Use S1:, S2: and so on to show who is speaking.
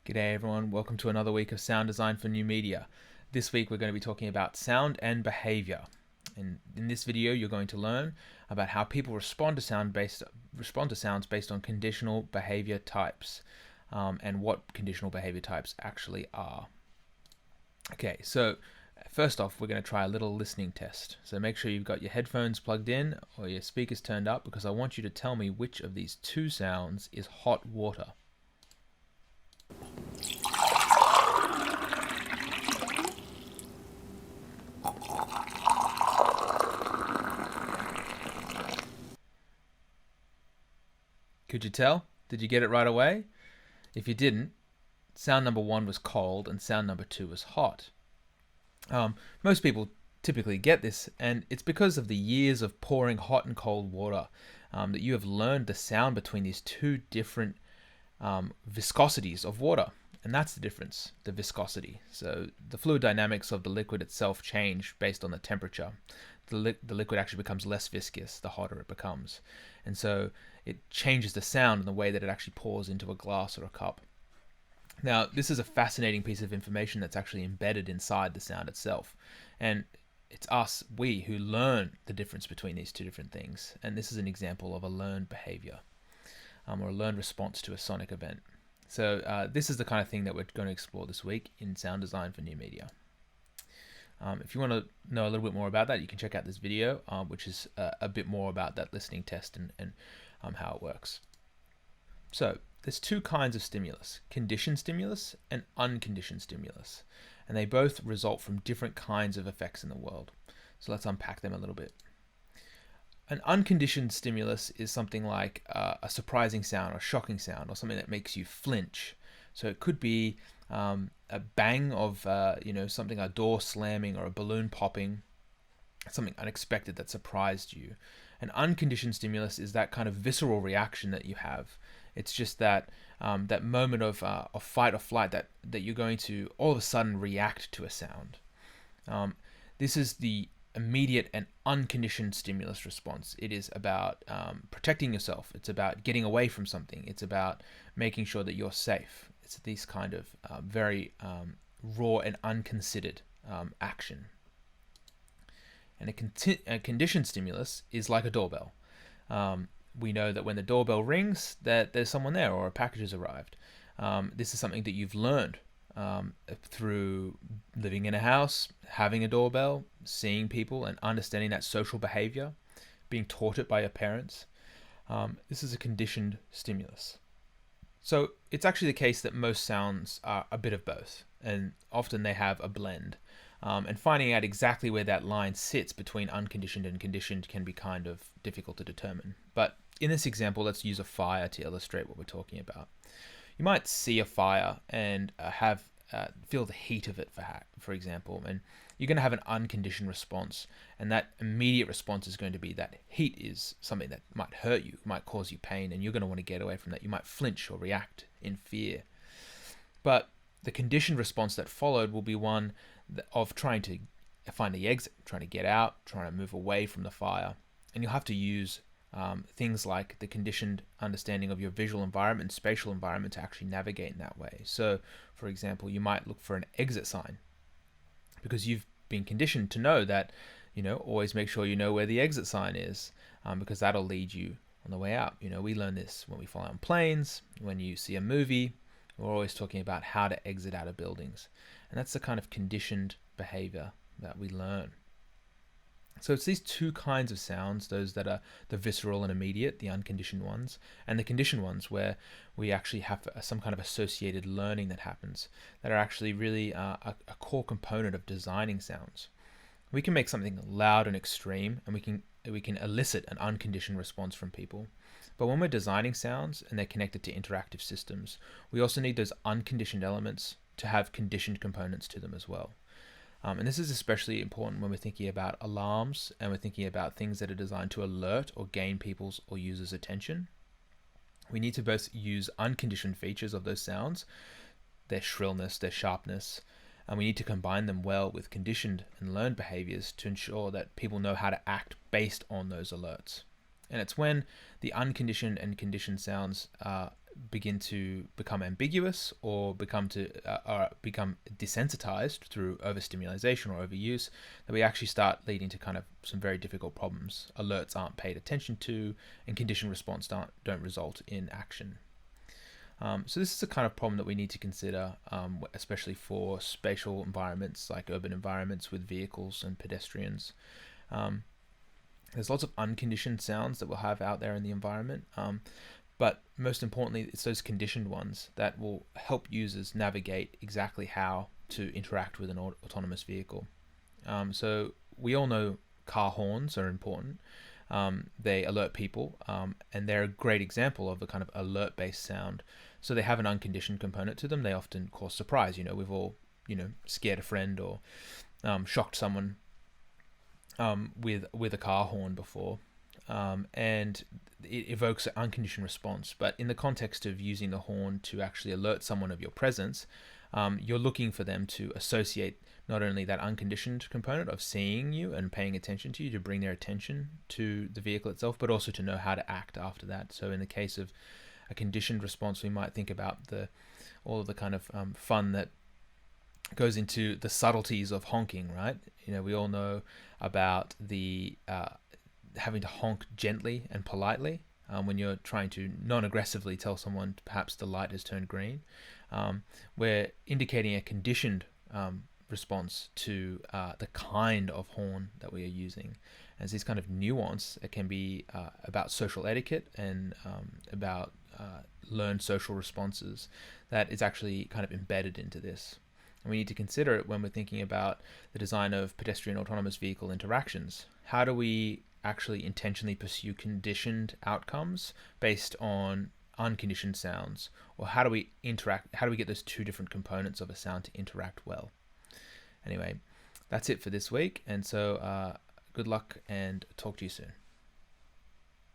S1: G'day everyone, welcome to another week of sound design for new media. This week we're going to be talking about sound and behavior. And in this video you're going to learn about how people respond to sounds based on conditional behavior types and what conditional behavior types actually are. Okay, so first off we're going to try a little listening test. So make sure you've got your headphones plugged in or your speakers turned up because I want you to tell me which of these two sounds is hot water. Could you tell? Did you get it right away? If you didn't, sound number one was cold and sound number two was hot. Most people typically get this, and it's because of the years of pouring hot and cold water that you have learned the sound between these two different viscosities of water. And that's the difference, the viscosity. So the fluid dynamics of the liquid itself change based on the temperature. The liquid actually becomes less viscous the hotter it becomes. And so it changes the sound in the way that it actually pours into a glass or a cup. Now, this is a fascinating piece of information that's actually embedded inside the sound itself. And it's us, we, who learn the difference between these two different things. And this is an example of a learned behavior or a learned response to a sonic event. So this is the kind of thing that we're going to explore this week in sound design for new media. If you want to know a little bit more about that, you can check out this video, which is a bit more about that listening test and how it works. So there's two kinds of stimulus, conditioned stimulus and unconditioned stimulus. And they both result from different kinds of effects in the world. So let's unpack them a little bit. An unconditioned stimulus is something like a surprising sound or shocking sound or something that makes you flinch. So it could be a bang of something, a door slamming or a balloon popping, something unexpected that surprised you. An unconditioned stimulus is that kind of visceral reaction that you have. It's just that that moment of fight or flight that you're going to all of a sudden react to a sound. This is the immediate and unconditioned stimulus response. It is about protecting yourself. It's about getting away from something. It's about making sure that you're safe. It's this kind of very raw and unconsidered action. And a conditioned stimulus is like a doorbell. We know that when the doorbell rings, that there's someone there or a package has arrived. This is something that you've learned through living in a house, having a doorbell, seeing people and understanding that social behavior, being taught it by your parents. This is a conditioned stimulus. So it's actually the case that most sounds are a bit of both, and often they have a blend. And finding out exactly where that line sits between unconditioned and conditioned can be kind of difficult to determine. But in this example, let's use a fire to illustrate what we're talking about. You might see a fire and feel the heat of it, for example, and you're going to have an unconditioned response, and that immediate response is going to be that heat is something that might hurt you, might cause you pain, and you're going to want to get away from that. You might flinch or react in fear. But the conditioned response that followed will be one of trying to find the exit, trying to get out, trying to move away from the fire. And you'll have to use things like the conditioned understanding of your visual environment and spatial environment to actually navigate in that way. So, for example, you might look for an exit sign because you've been conditioned to know that, always make sure you know where the exit sign is because that'll lead you on the way out. We learn this when we fly on planes, when you see a movie. We're always talking about how to exit out of buildings. And that's the kind of conditioned behavior that we learn. So it's these two kinds of sounds, those that are the visceral and immediate, the unconditioned ones, and the conditioned ones where we actually have some kind of associated learning that happens that are actually really a core component of designing sounds. We can make something loud and extreme, and we can elicit an unconditioned response from people. But when we're designing sounds and they're connected to interactive systems, we also need those unconditioned elements to have conditioned components to them as well. And this is especially important when we're thinking about alarms and we're thinking about things that are designed to alert or gain people's or users' attention. We need to both use unconditioned features of those sounds, their shrillness, their sharpness, and we need to combine them well with conditioned and learned behaviors to ensure that people know how to act based on those alerts. And it's when the unconditioned and conditioned sounds begin to become ambiguous or become desensitized through overstimulation or overuse, that we actually start leading to kind of some very difficult problems. Alerts aren't paid attention to, and conditioned response don't result in action. So this is a kind of problem that we need to consider, especially for spatial environments like urban environments with vehicles and pedestrians. There's lots of unconditioned sounds that we'll have out there in the environment, but most importantly, it's those conditioned ones that will help users navigate exactly how to interact with an autonomous vehicle. So we all know car horns are important. They alert people, and they're a great example of a kind of alert-based sound. So they have an unconditioned component to them. They often cause surprise. We've all, scared a friend or shocked someone with a car horn before, and it evokes an unconditioned response. But in the context of using the horn to actually alert someone of your presence, you're looking for them to associate not only that unconditioned component of seeing you and paying attention to you to bring their attention to the vehicle itself, but also to know how to act after that. So in the case of a conditioned response, we might think about all of the kind of fun that goes into the subtleties of honking, right? We all know about the having to honk gently and politely when you're trying to non-aggressively tell someone perhaps the light has turned green. We're indicating a conditioned response to the kind of horn that we are using. As this kind of nuance, it can be about social etiquette and about learned social responses that is actually kind of embedded into this. And we need to consider it when we're thinking about the design of pedestrian autonomous vehicle interactions. How do we actually intentionally pursue conditioned outcomes based on unconditioned sounds? Or how do we get those two different components of a sound to interact well? Anyway, that's it for this week. And so good luck and talk to you soon.